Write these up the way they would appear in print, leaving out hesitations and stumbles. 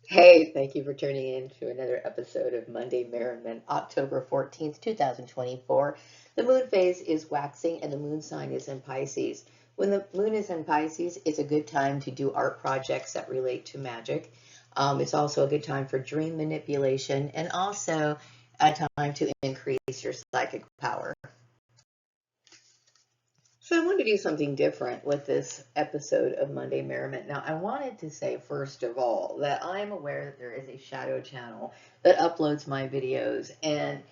Hey, thank you for tuning in to another episode of Monday Merriment, October 14th, 2024. The moon phase is waxing and the moon sign is in Pisces. When the moon is in Pisces, it's a good time to do art projects that relate to magic. It's also a good time for dream manipulation and also a time to increase your psychic power. So I wanted to do something different with this episode of Monday Merriment. Now, I wanted to say, first of all, that I'm aware that there is a shadow channel that uploads my videos. And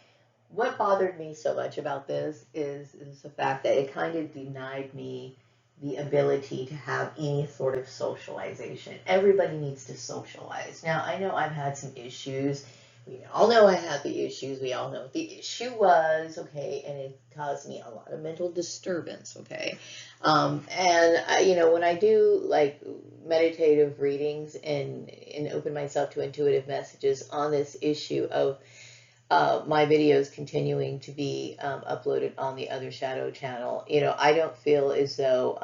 what bothered me so much about this is the fact that it kind of denied me the ability to have any sort of socialization. Everybody needs to socialize. Now, I know I've had some issues. We all know I had the issues. We all know what the issue was, okay, and it caused me a lot of mental disturbance, okay. When I do like meditative readings and open myself to intuitive messages on this issue of my videos continuing to be uploaded on the other shadow channel, I don't feel as though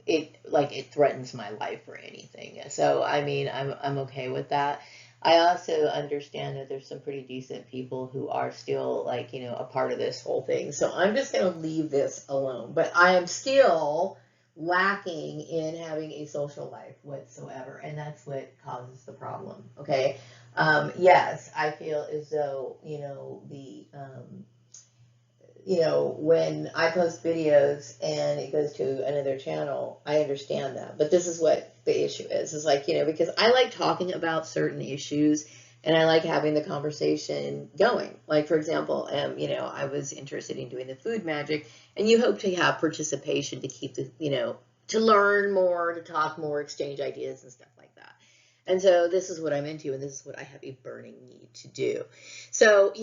it threatens my life or anything. So I mean, I'm okay with that. I also understand that there's some pretty decent people who are still a part of this whole thing. So I'm just going to leave this alone. But I am still lacking in having a social life whatsoever, and that's what causes the problem. Okay. Yes, I feel as though, when I post videos and it goes to another channel, I understand that. But this is what the issue is like, because I like talking about certain issues and I like having the conversation going. Like, for example, I was interested in doing the food magic, and you hope to have participation to keep to learn more, to talk more, exchange ideas and stuff like that. And so this is what I'm into, and this is what I have a burning need to do. So,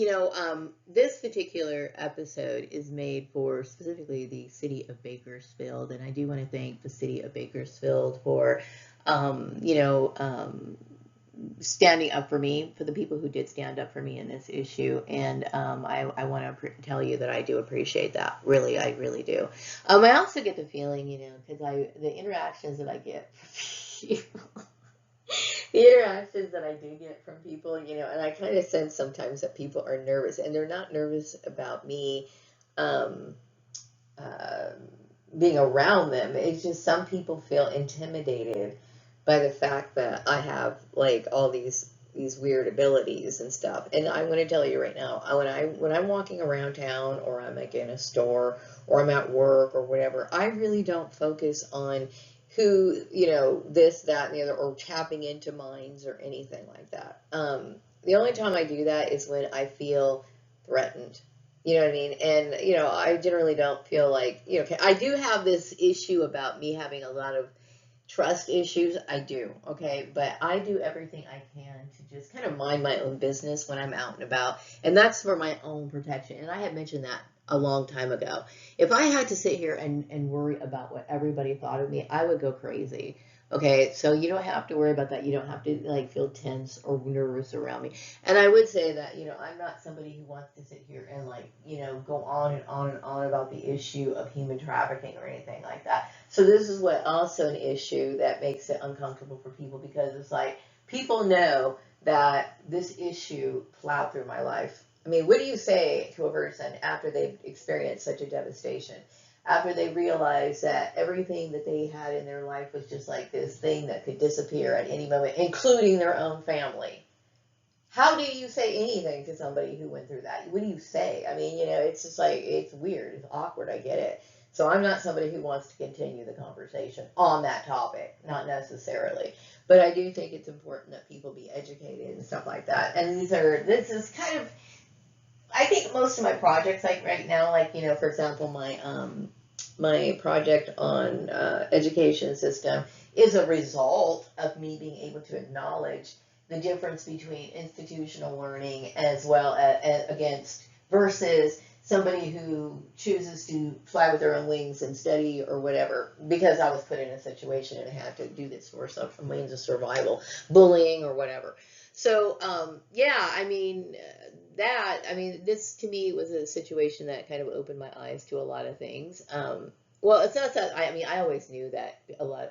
this particular episode is made for specifically the city of Bakersfield, and I do want to thank the city of Bakersfield for, um, you know, um, standing up for me, for the people who did stand up for me in this issue. And I want to tell you that I do appreciate that. Really, I really do. I also get the feeling, because the interactions that I get from people, the interactions that I do get from people, and I kind of sense sometimes that people are nervous, and they're not nervous about me um, uh, being around them. It's just some people feel intimidated by the fact that I have like all these weird abilities and stuff. And I'm going to tell you right now, when I'm walking around town, or I'm like in a store, or I'm at work or whatever, I really don't focus on who, this, that, and the other, or tapping into minds or anything like that. The only time I do that is when I feel threatened. You know what I mean? And, I generally don't feel like, okay, I do have this issue about me having a lot of trust issues. I do, okay, but I do everything I can to just kind of mind my own business when I'm out and about, and that's for my own protection. And I had mentioned that a long time ago. If I had to sit here and worry about what everybody thought of me, I would go crazy. Okay, so you don't have to worry about that. You don't have to like feel tense or nervous around me. And I would say that, I'm not somebody who wants to sit here and go on and on and on about the issue of human trafficking or anything like that. So this is what also an issue that makes it uncomfortable for people, because it's like people know that this issue plowed through my life. I mean, what do you say to a person after they've experienced such a devastation? After they realize that everything that they had in their life was just like this thing that could disappear at any moment, including their own family. How do you say anything to somebody who went through that? What do you say? I mean, it's just like, it's weird. It's awkward. I get it. So I'm not somebody who wants to continue the conversation on that topic, not necessarily. But I do think it's important that people be educated and stuff like that. And this is kind of, I think most of my projects, like right now, for example, my project on education system is a result of me being able to acknowledge the difference between institutional learning as well as against versus somebody who chooses to fly with their own wings and study or whatever, because I was put in a situation and had to do this for some means of survival, bullying or whatever. So yeah, this to me was a situation that kind of opened my eyes to a lot of things. Well, it's not that I mean I always knew that a lot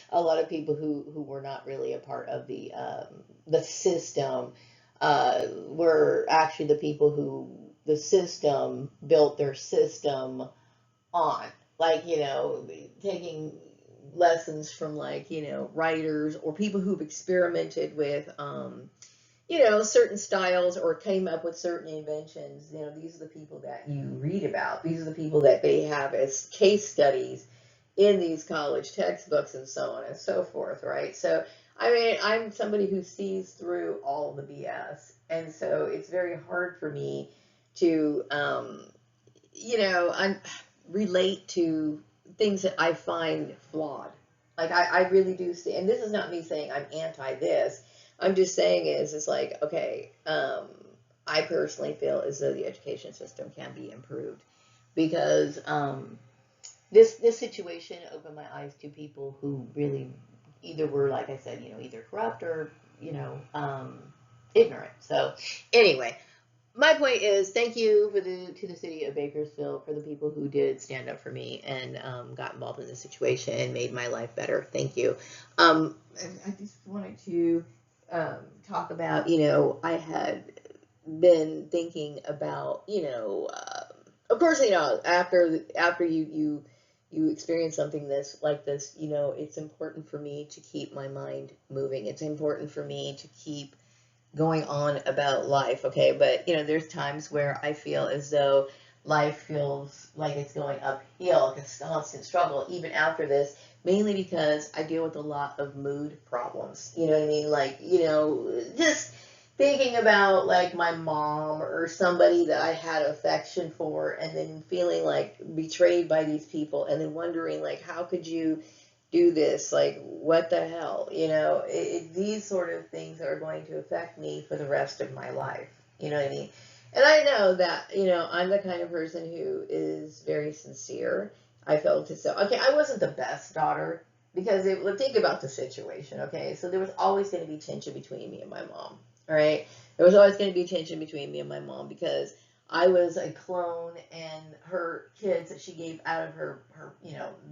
a lot of people who were not really a part of the system were actually the people who the system built their system on, like, taking lessons from, like, writers or people who've experimented with certain styles or came up with certain inventions. These are the people that you read about. These are the people that they have as case studies in these college textbooks and so on and so forth, right? So, I mean, I'm somebody who sees through all the BS. And so it's very hard for me to, I relate to things that I find flawed. Like, I really do see, and this is not me saying I'm anti this. I'm just saying is like, okay, I personally feel as though the education system can be improved because this situation opened my eyes to people who really either were, like I said, either corrupt or ignorant. So anyway, my point is, thank you to the city of Bakersfield for the people who did stand up for me and got involved in this situation and made my life better. Thank you. I just wanted to talk about, I had been thinking about, of course, after you experience something like this, it's important for me to keep my mind moving. It's important for me to keep going on about life, okay? But, there's times where I feel as though life feels like it's going uphill, it's a constant struggle, even after this, mainly because I deal with a lot of mood problems. You know what I mean? Like, just thinking about, like, my mom or somebody that I had affection for, and then feeling like betrayed by these people, and then wondering, like, how could you do this? Like, what the hell? These sort of things are going to affect me for the rest of my life. You know what I mean? And I know that, I'm the kind of person who is very sincere. I felt as though, okay, I wasn't the best daughter because think about the situation, okay? So there was always going to be tension between me and my mom, all right? There was always going to be tension between me and my mom because I was a clone, and her kids that she gave out of her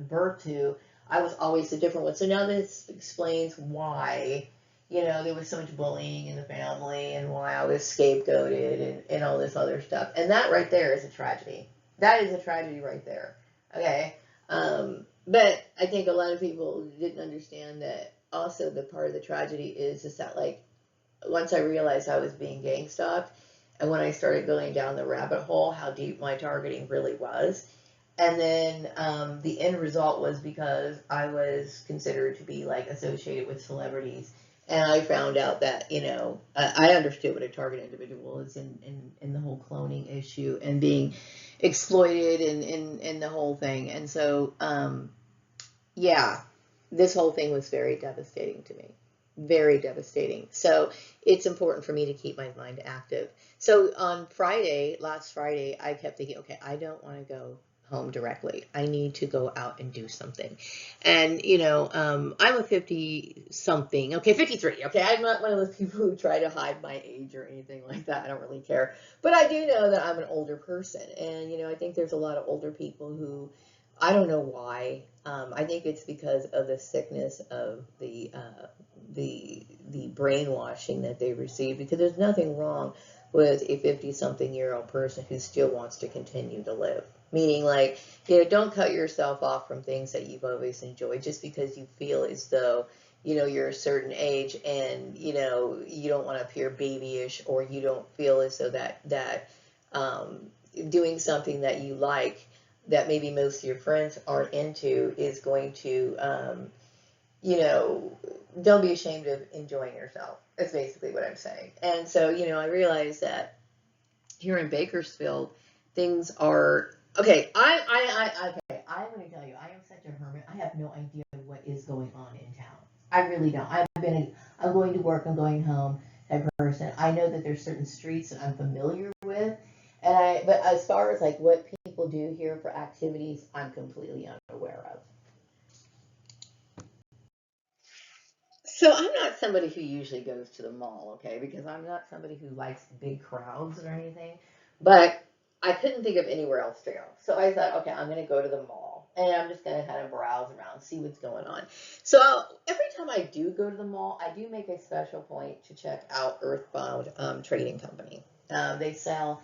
birth to, I was always the different one. So now this explains why, there was so much bullying in the family and why I was scapegoated and all this other stuff. And that right there is a tragedy. That is a tragedy right there. Okay. But I think a lot of people didn't understand that also the part of the tragedy is that, like, once I realized I was being gang stalked, and when I started going down the rabbit hole, how deep my targeting really was. And then the end result was because I was considered to be, like, associated with celebrities. And I found out that, I understood what a target individual is in the whole cloning issue and being exploited and the whole thing. And so, yeah, this whole thing was very devastating to me. Very devastating. So it's important for me to keep my mind active. So on last Friday, I kept thinking, okay, I don't want to go home directly. I need to go out and do something. And, I'm a 50 something, okay, 53. Okay. I'm not one of those people who try to hide my age or anything like that. I don't really care. But I do know that I'm an older person. And, I think there's a lot of older people who, I don't know why. I think it's because of the sickness of the brainwashing that they receive, because there's nothing wrong with a 50-something-year-old person who still wants to continue to live. Meaning, like, don't cut yourself off from things that you've always enjoyed just because you feel as though, you're a certain age and, you don't want to appear babyish, or you don't feel as though that doing something that you like that maybe most of your friends aren't into is going to, don't be ashamed of enjoying yourself. That's basically what I'm saying. And so, I realized that here in Bakersfield, things are okay. Okay. I'm going to tell you, I am such a hermit. I have no idea what is going on in town. I really don't. I'm going to work, I'm going home type person. I know that there's certain streets that I'm familiar with, but as far as, like, what people do here for activities, I'm completely unaware of. So I'm not somebody who usually goes to the mall, okay, because I'm not somebody who likes big crowds or anything. But I couldn't think of anywhere else to go. So I thought, okay, I'm going to go to the mall. and I'm just gonna kind of browse around, see what's going on. So every time I do go to the mall, I do make a special point to check out Earthbound Trading Company. They sell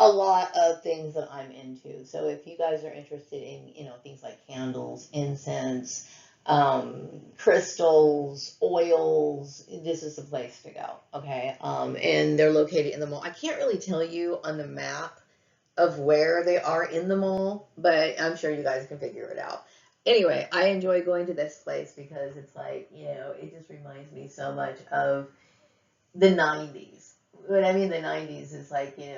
a lot of things that I'm into. So if you guys are interested in, things like candles, incense, crystals, oils, this is the place to go. Okay. And they're located in the mall. I can't really tell you on the map of where they are in the mall, but I'm sure you guys can figure it out. Anyway, I enjoy going to this place because it's like, it just reminds me so much of the 90s. What I mean, the 90s is like, in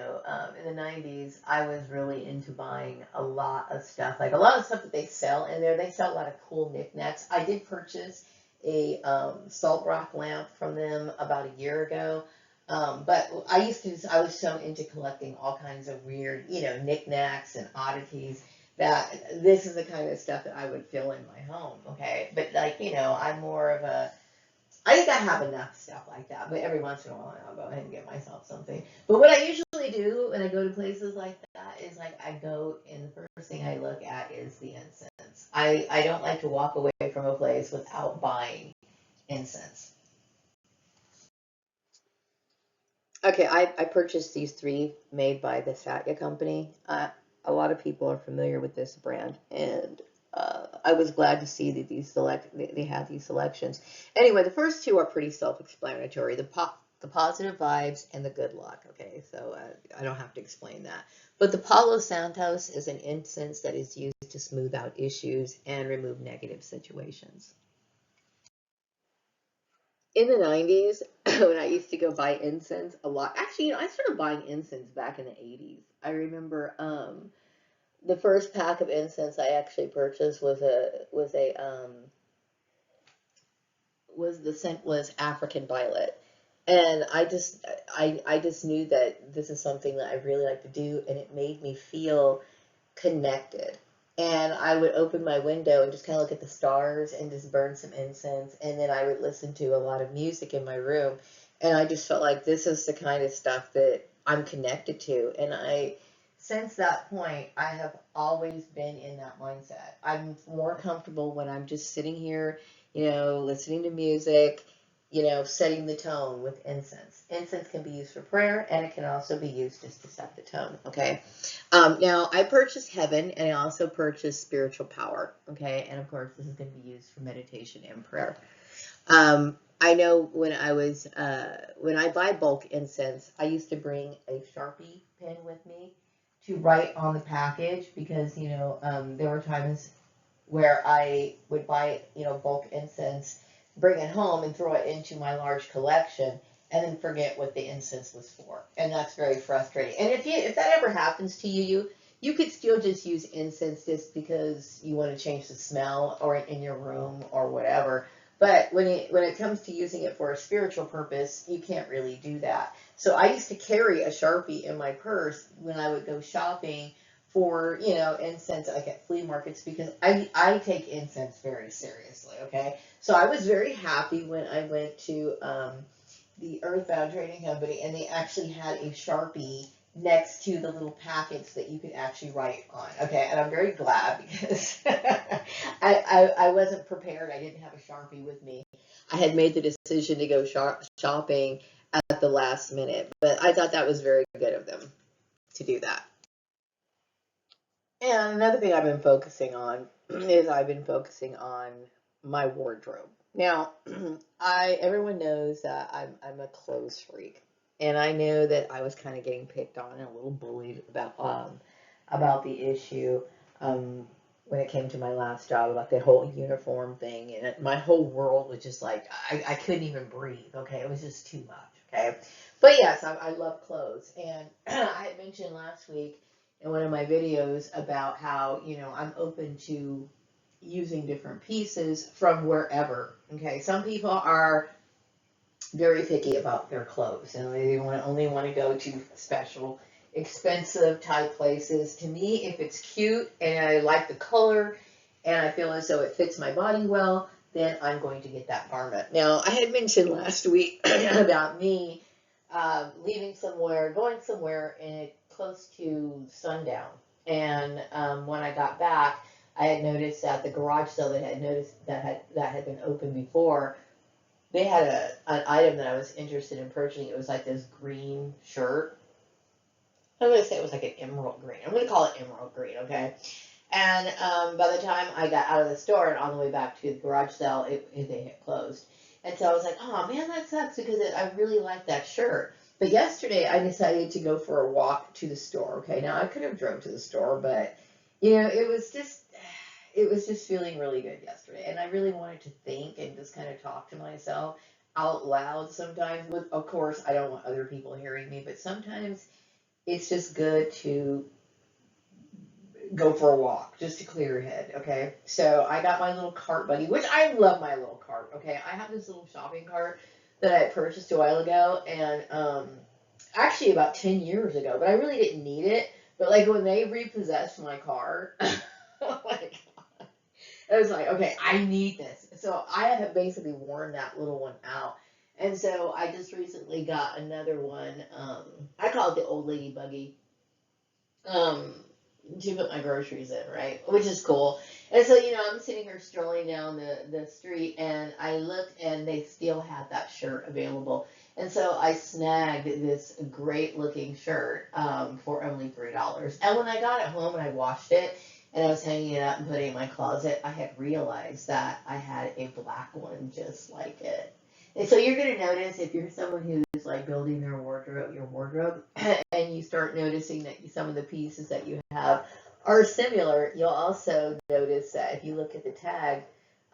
the 90s, I was really into buying a lot of stuff, like a lot of stuff that they sell in there. They sell a lot of cool knickknacks. I did purchase a salt rock lamp from them about a year ago. But I was so into collecting all kinds of weird, knickknacks and oddities that this is the kind of stuff that I would fill in my home. Okay. But like, I'm more of I think I have enough stuff like that, but every once in a while I'll go ahead and get myself something. But what I usually do when I go to places like that is like I go and the first thing I look at is the incense. I don't like to walk away from a place without buying incense. Okay, I purchased these three made by the Satya company. A lot of people are familiar with this brand, and I was glad to see that they have these selections. Anyway, the first two are pretty self-explanatory: the positive vibes and the good luck. Okay, so I don't have to explain that. But the Palo Santos is an incense that is used to smooth out issues and remove negative situations. In the 90s, when I used to go buy incense a lot, actually, I started buying incense back in the 80s. I remember the first pack of incense I actually purchased was the scent was African violet. And I just knew that this is something that I really like to do, and it made me feel connected. And I would open my window and just kind of look at the stars and just burn some incense. And then I would listen to a lot of music in my room. And I just felt like this is the kind of stuff that I'm connected to. And since that point, I have always been in that mindset. I'm more comfortable when I'm just sitting here, listening to music, setting the tone with incense. Incense can be used for prayer, and it can also be used just to set the tone, okay? Now, I purchased Heaven, and I also purchased Spiritual Power, okay? And, of course, this is going to be used for meditation and prayer. I know when I buy bulk incense, I used to bring a Sharpie pen with me to write on the package because, there were times where I would buy, bulk incense, bring it home and throw it into my large collection and then forget what the incense was for. And that's very frustrating. And if that ever happens to you could still just use incense just because you want to change the smell or in your room or whatever. But when it comes to using it for a spiritual purpose, you can't really do that. So I used to carry a Sharpie in my purse when I would go shopping for, incense like at flea markets because I take incense very seriously, okay? So I was very happy when I went to the Earthbound Trading Company and they actually had a Sharpie next to the little packets that you could actually write on. Okay, and I'm very glad because I wasn't prepared. I didn't have a Sharpie with me. I had made the decision to go shopping at the last minute, but I thought that was very good of them to do that. And another thing I've been focusing on is I've been focusing on my wardrobe. Now, everyone knows that I'm a clothes freak, and I know that I was kind of getting picked on and a little bullied about the issue when it came to my last job about the whole uniform thing, and my whole world was just like I couldn't even breathe. Okay, it was just too much. Okay, but yes, I love clothes, and I had mentioned last week in one of my videos about how I'm open to using different pieces from wherever. Okay, some people are very picky about their clothes and they only want to go to special, expensive type places. To me, if it's cute and I like the color and I feel as though it fits my body well, then I'm going to get that garment. Now, I had mentioned last week about me leaving somewhere, going somewhere, and close to sundown. And when I got back, I had noticed that the garage sale that had been open before, they had an item that I was interested in purchasing. It was like this green shirt. I'm gonna say it was like an emerald green. I'm gonna call it emerald green, okay? And by the time I got out of the store and on the way back to the garage sale, they had closed. And so I was like, oh man, that sucks because I really like that shirt. But yesterday I decided to go for a walk to the store. Okay, now I could have drove to the store, but it was just feeling really good yesterday, and I really wanted to think and just kind of talk to myself out loud sometimes. With, of course, I don't want other people hearing me, but sometimes it's just good to go for a walk just to clear your head. Okay, so I got my little cart buggy, which I love my little cart. Okay, I have this little shopping cart that I purchased a while ago, and actually about 10 years ago, but I really didn't need it. But like when they repossessed my car, oh my God, I was like, okay, I need this. So I have basically worn that little one out. And so I just recently got another one. I call it the old lady buggy. Um, to put my groceries in, right? Which is cool. And so, I'm sitting here strolling down the street, and I looked, and they still had that shirt available. And so I snagged this great looking shirt for only $3. And when I got it home and I washed it, and I was hanging it up and putting it in my closet, I had realized that I had a black one just like it. And so you're going to notice, if you're someone who's like building your wardrobe, and you start noticing that some of the pieces that you have are similar, you'll also notice that if you look at the tag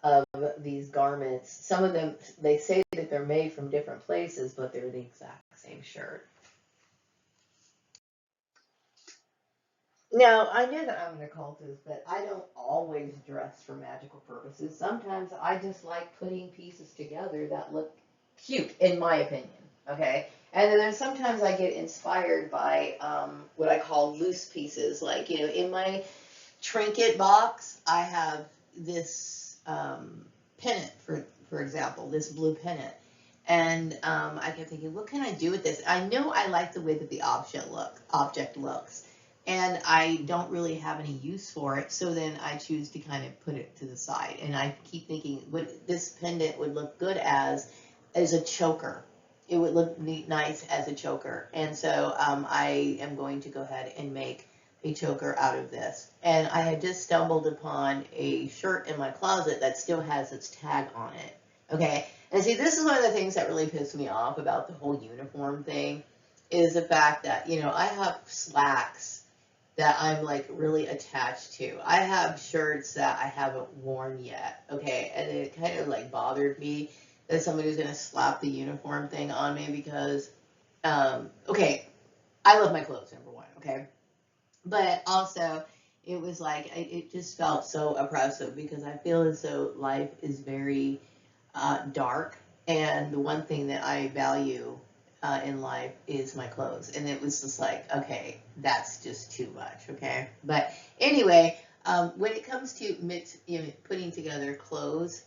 of these garments, some of them, they say that they're made from different places, but they're the exact same shirt. Now, I know that I'm an occultist, but I don't always dress for magical purposes. Sometimes I just like putting pieces together that look cute, in my opinion. Okay? And then sometimes I get inspired by what I call loose pieces. Like, in my trinket box, I have this pennant, for example, this blue pennant. And I kept thinking, what can I do with this? I know I like the way that the object looks, and I don't really have any use for it. So then I choose to kind of put it to the side. And I keep thinking, what this pendant would look good as a choker. It would look nice as a choker. And so I am going to go ahead and make a choker out of this. And I had just stumbled upon a shirt in my closet that still has its tag on it. Okay. And see, this is one of the things that really pissed me off about the whole uniform thing, is the fact that, I have slacks that I'm like really attached to. I have shirts that I haven't worn yet. Okay. And it kind of like bothered me that somebody was going to slap the uniform thing on me because, okay, I love my clothes, number one. Okay. But also, it was like, it just felt so oppressive because I feel as though life is very dark, and the one thing that I value in life is my clothes. And it was just like, okay, that's just too much, okay? But anyway, when it comes to putting together clothes,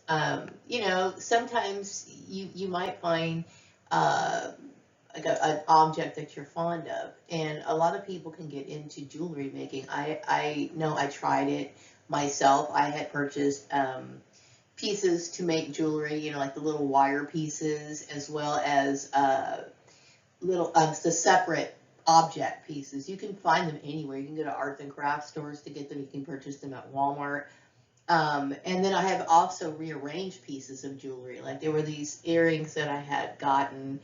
sometimes you might find like an object that you're fond of. And a lot of people can get into jewelry making. I know I tried it myself. I had purchased pieces to make jewelry, like the little wire pieces, as well as the separate object pieces. You can find them anywhere. You can go to arts and crafts stores to get them. You can purchase them at Walmart. And then I have also rearranged pieces of jewelry. Like there were these earrings that I had gotten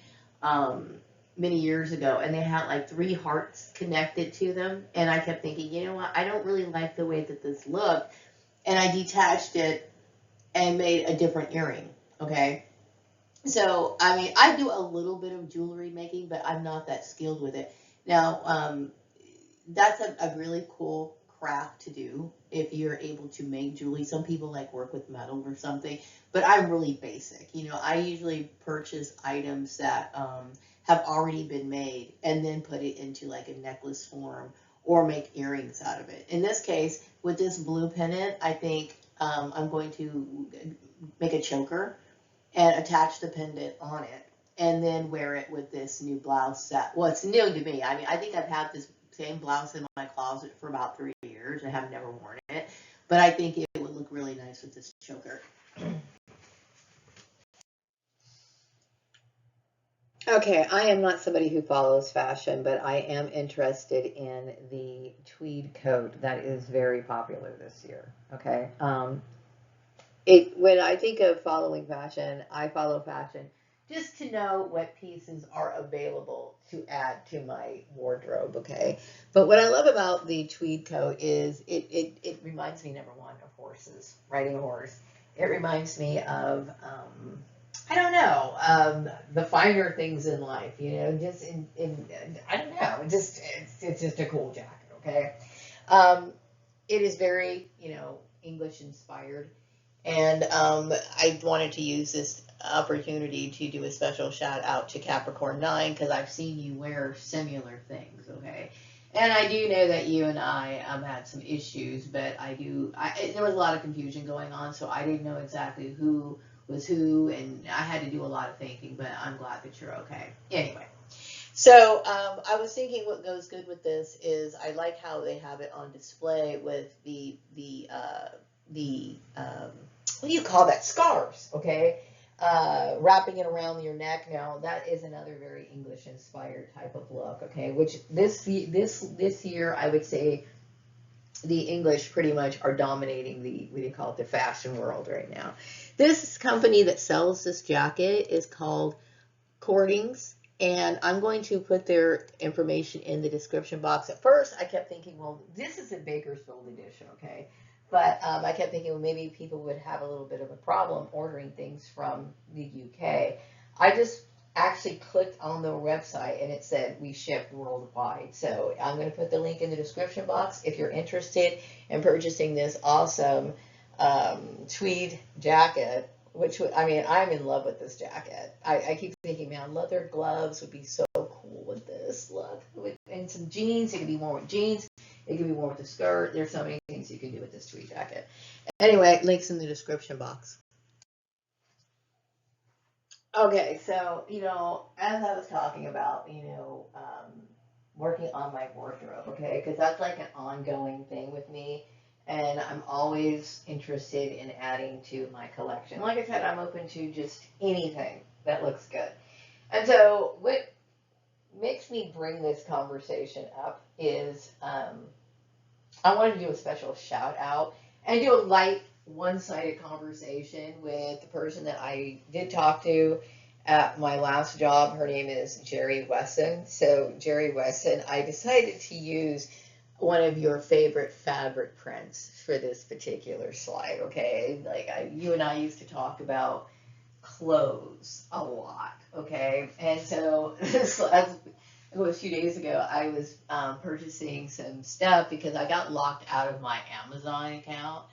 many years ago, and they had like 3 hearts connected to them. And I kept thinking, you know what? I don't really like the way that this looked. And I detached it and made a different earring, okay? So, I mean, I do a little bit of jewelry making, but I'm not that skilled with it. Now, that's a really cool craft to do if you're able to make jewelry. Some people like work with metal or something, but I'm really basic. I usually purchase items that have already been made and then put it into like a necklace form or make earrings out of it. In this case, with this blue pendant, I think I'm going to make a choker and attach the pendant on it, and then wear it with this new blouse set. Well, it's new to me. I mean, I think I've had this same blouse in my closet for about 3 years. I have never worn it. but I think it would look really nice with this choker. Okay, I am not somebody who follows fashion, but I am interested in the tweed coat that is very popular this year. Okay, when I think of following fashion, I follow fashion just to know what pieces are available to add to my wardrobe. Okay, but what I love about the tweed coat is it reminds me, number one, of horses, riding a horse. It reminds me of I don't know, the finer things in life, you know, just I don't know, it's just a cool jacket, okay? It is very, you know, English inspired, and I wanted to use this opportunity to do a special shout out to Capricorn 9 because I've seen you wear similar things, okay? And I do know that you and I had some issues, but there was a lot of confusion going on, so I didn't know exactly who was who, and I had to do a lot of thinking, but I'm glad that you're okay. Anyway, so I was thinking what goes good with this is I like how they have it on display with the what do you call that? Scarves, okay? Wrapping it around your neck. Now that is another very English inspired type of look, okay? Which this year I would say the English pretty much are dominating the, what do you call it, the fashion world right now. This company that sells this jacket is called Cordings, and I'm going to put their information in the description box. At first, I kept thinking, well, this is a Bakersfield edition, okay? But I kept thinking, well, maybe people would have a little bit of a problem ordering things from the UK. I just actually clicked on the website and it said we ship worldwide. So I'm going to put the link in the description box if you're interested in purchasing this awesome tweed jacket, which I mean, I'm in love with this jacket. I keep thinking, man, leather gloves would be so cool with this look. And some jeans, it could be worn with jeans. It can be worn with a skirt. There's so many things you can do with this tweed jacket. Anyway, links in the description box. Okay, so, you know, as I was talking about, you know, working on my wardrobe, okay, because that's like an ongoing thing with me, and I'm always interested in adding to my collection. Like I said, I'm open to just anything that looks good. And so what makes me bring this conversation up is I wanted to do a special shout out and do a light one-sided conversation with the person that I did talk to at my last job. Her name is Jerry Wesson. So Jerry Wesson, I decided to use one of your favorite fabric prints for this particular slide, okay? Like you and I used to talk about clothes a lot, okay? And so a few days ago, I was purchasing some stuff because I got locked out of my Amazon account.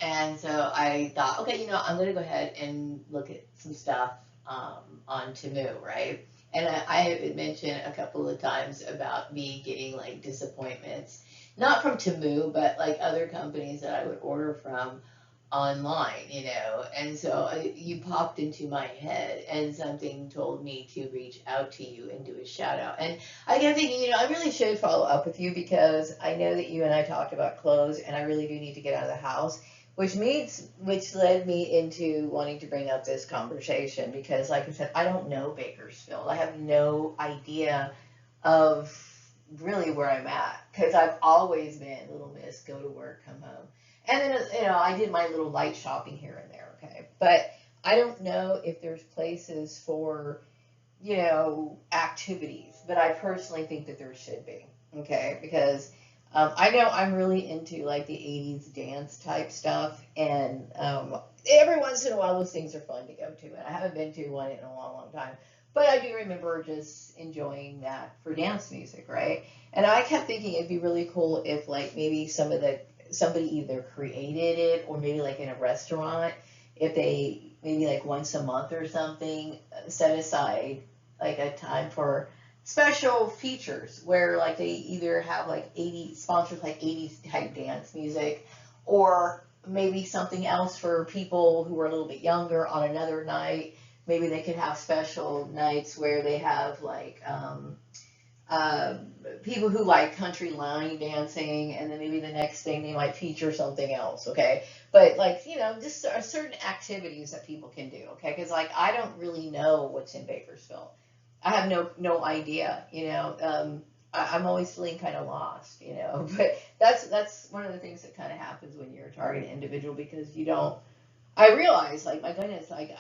And so I thought, okay, you know, I'm going to go ahead and look at some stuff on Temu, right? And I have mentioned a couple of times about me getting like disappointments, not from Temu, but like other companies that I would order from online, you know. And so you popped into my head and something told me to reach out to you and do a shout out. And I kept thinking, you know, I really should follow up with you because I know that you and I talked about clothes and I really do need to get out of the house, which led me into wanting to bring up this conversation because, like I said, I don't know Bakersfield. I have no idea of really where I'm at because I've always been Little Miss, go to work, come home. And then, you know, I did my little light shopping here and there, okay? But I don't know if there's places for, you know, activities, but I personally think that there should be, okay? Because I know I'm really into like the 80s dance type stuff, and every once in a while those things are fun to go to, and I haven't been to one in a long, long time. But I do remember just enjoying that for dance music, right? And I kept thinking it'd be really cool if like maybe somebody either created it or maybe like in a restaurant, if they maybe like once a month or something set aside like a time for special features where like they either have like 80 sponsors like 80s type dance music or maybe something else for people who are a little bit younger on another night. Maybe they could have special nights where they have like people who like country line dancing, and then maybe the next thing they might feature something else, okay? But like, just certain activities that people can do, okay? Because like I don't really know what's in Bakersfield. I have no idea, I'm always feeling kind of lost, But that's one of the things that kind of happens when you're a target individual because you don't. I realized, like, my goodness, like,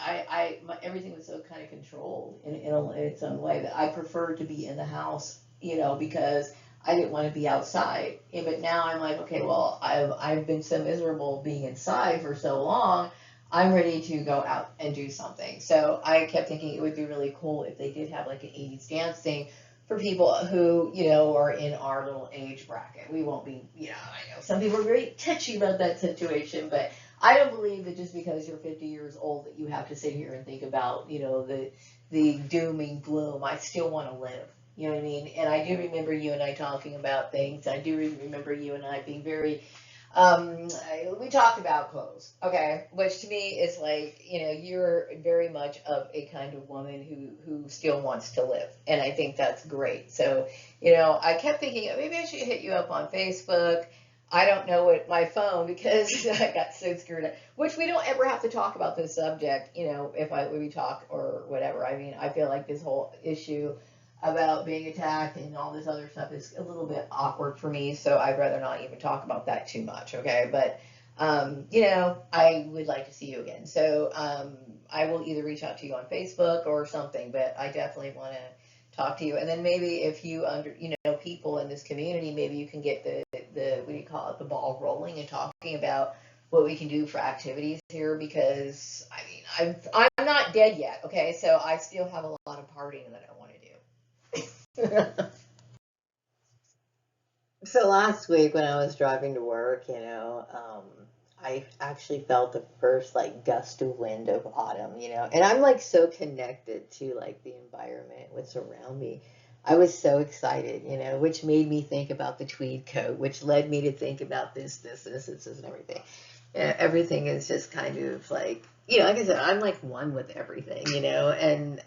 everything was so kind of controlled in its own way that I preferred to be in the house, because I didn't want to be outside. But now I'm like, okay, well, I've been so miserable being inside for so long. I'm ready to go out and do something. So I kept thinking it would be really cool if they did have like an 80s dance thing for people who, are in our little age bracket. We won't be, I know some people are very touchy about that situation, but I don't believe that just because you're 50 years old that you have to sit here and think about, the doom and gloom. I still want to live. You know what I mean? And I do remember you and I talking about things. I do remember you and I being very, we talked about clothes, okay? Which to me is like, you're very much of a kind of woman who still wants to live. And I think that's great. So, I kept thinking maybe I should hit you up on Facebook. I don't know what my phone because I got so screwed up. Which we don't ever have to talk about this subject, if we talk or whatever. I mean, I feel like this whole issue about being attacked and all this other stuff is a little bit awkward for me, so I'd rather not even talk about that too much, okay? But, I would like to see you again. So I will either reach out to you on Facebook or something, but I definitely want to talk to you. And then maybe if you people in this community, maybe you can get the what do you call it, the ball rolling and talking about what we can do for activities here, because I mean I'm not dead yet, okay? So I still have a lot of partying that I want to do. So last week when I was driving to work, I actually felt the first like gust of wind of autumn, and I'm like so connected to like the environment, what's around me. I was so excited, which made me think about the tweed coat, which led me to think about this, and everything. Everything is just kind of like, like I said, I'm like one with everything, and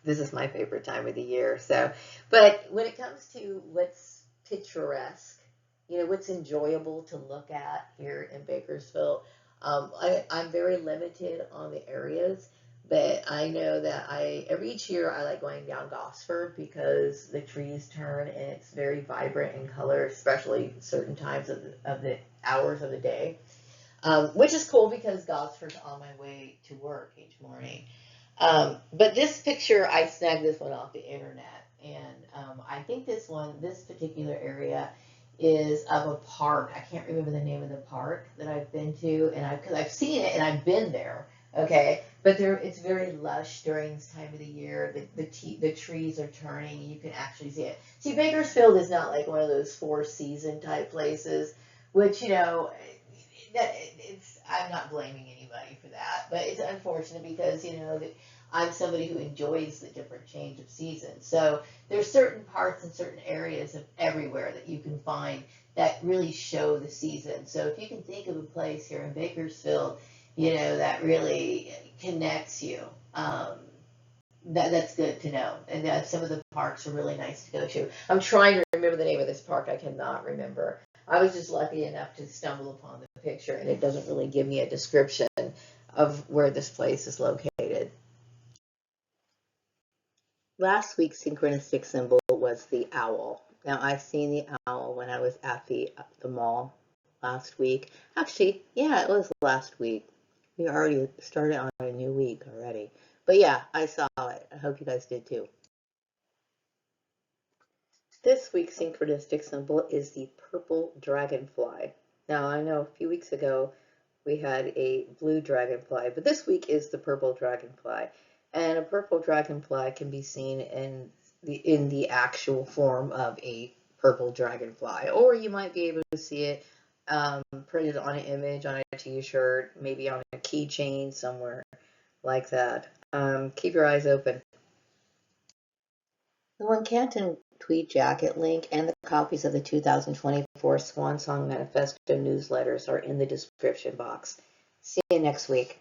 this is my favorite time of the year. So, but when it comes to what's picturesque, what's enjoyable to look at here in Bakersfield, I'm very limited on the areas, but I know that every each year I like going down Gosford because the trees turn and it's very vibrant in color, especially certain times of the hours of the day, which is cool because Gosford's on my way to work each morning. But this picture, I snagged this one off the internet, and I think this particular area is of a park. I can't remember the name of the park that I've been to, and because I've seen it and I've been there. Okay, but it's very lush during this time of the year. The trees are turning, and you can actually see it. See, Bakersfield is not like one of those four season type places, which that it's. I'm not blaming anybody for that, but it's unfortunate because I'm somebody who enjoys the different change of seasons. So there's certain parts and certain areas of everywhere that you can find that really show the season. So if you can think of a place here in Bakersfield, that really connects you, that's good to know. And some of the parks are really nice to go to. I'm trying to remember the name of this park. I cannot remember. I was just lucky enough to stumble upon the picture, and it doesn't really give me a description of where this place is located. Last week's synchronistic symbol was the owl. Now, I seen the owl when I was at the mall last week. Actually, yeah, it was last week. We already started on a new week already. But yeah, I saw it. I hope you guys did too. This week's synchronistic symbol is the purple dragonfly. Now, I know a few weeks ago we had a blue dragonfly, but this week is the purple dragonfly. And a purple dragonfly can be seen in the actual form of a purple dragonfly, or you might be able to see it printed on an image on a t-shirt, maybe on a keychain somewhere like that. Keep your eyes open. The One Canton tweed jacket link and the copies of the 2024 Swan Song Manifesto newsletters are in the description box. See you next week.